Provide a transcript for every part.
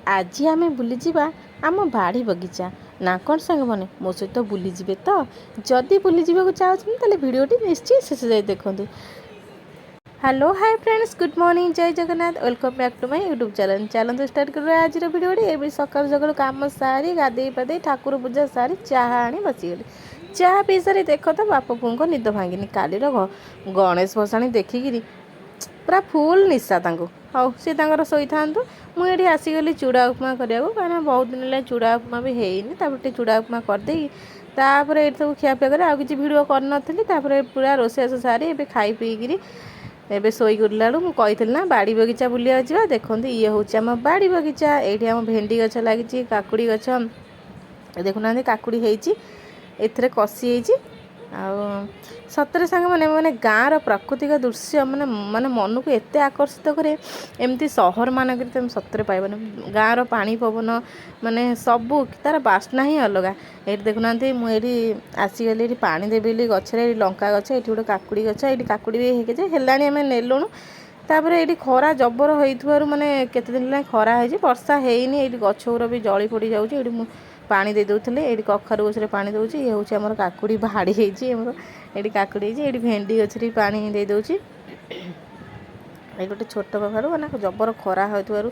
आज आम बुलीजा आम बाड़ी बगीचा ना कौन सांग मैंने मो सहित बुलीजे तो जदि बुलीजा चाहते भिडियोटी निश्चय शेष जाए देखूँ। Hello hi friends, good morning, जय Jagannath, welcome back to my YouTube channel. चलते स्टार्ट कर आज भिडियोटी। ये सकाल सकाल कम सारी गाधे पाधे ठाकुर पूजा सारी चाहा आनी बसीगली। चाहा पी सारी देख तो बाप पुओं को निद भांगिनी। काली गणेश भसाणी देखिकी पूरा फुल निशा तांको। हाँ सी शोई था। मुझे आसीगली चूड़ा उपमा करने कहीं बहुत दिन है चूड़ा उपमा भी है चूड़ा उपमा करदे तापर ये सब खियापिया कर आ किसी भिड कर पूरा रोषेस सारी ए खाई पीकि एबे शोई गला मुझे ना बाड़ी बगीचा बुलिया जा। देखो ये हूँ आम बाड़ी बगीचा। ये आम भेंडी गछ लगी, काकुड़ी गछ देखुना काकुड़ी होती एथे कषि सतरे सांग मैंने गाँव प्राकृतिक दृश्य माने माने मन को एत आकर्षित करे एमती सहर मानक तुम सतरे पाइबन। गाँव पानी पवन माने सबू तार बास्ना ही अलग। ये देखुना मुझे आसीगली ये पानी देवी गचर लंका गछ ये गोटे काकुड़ी गछ ये काकुड़ी भी है आम नेलुणु। तापर ये खरा जबर हो माने केते दिन ला खरा है वर्षा हैनी ये गछ गुरा भी जली पड़ जाऊँगी। ये पानी दे दूसरे ये कखारू गचरे पानी दूसरी। ये हूँ आम काकुड़ी भाड़ी ये काकुड़ी ये भेंडी गचरे पानी दे दूची। ये गोटे छोट कखारू मैंने जबर खरा हो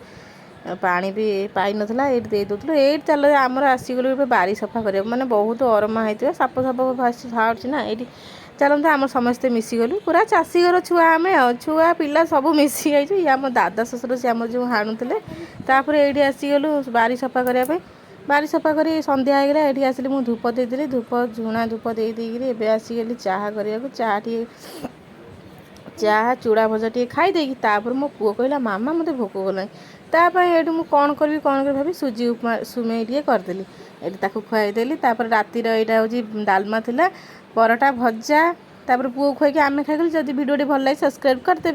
पानी भी पाई नाला ये दे दूलु। ये चल आमर आसीगलु बारी सफा कर माने बहुत अरमा होता साप साप बाहर ना। ये चलते आम समस्ते मिसीगलु पूरा चाषी घर छुआ आम छुआ पिला सब मिसी जाइए। ये आम दादा शशुर सी आम जो हाणुले ये आसीगलु बारी सफा करने। बारी सफा कर सन्ध्या होगा ये आसिली मुझे धूप देदेली धूप झुणा धूप दे देकर आसीगली चाहा करने। चाहा चूड़ा भजा टे खाईदे तापर मो पुओ कहला मामा मत भोक गलानी तापाई ये मुझे कौन करी भाभी सुजी उपमा सुमे टे करदेली ये खुआईदेली। रातिर यहाँ हूँ डालमा थिला परोटा भजा तापर पुओ खुआई आम खाई। जदि भिडियो भल लगे सब्सक्राइब करदे।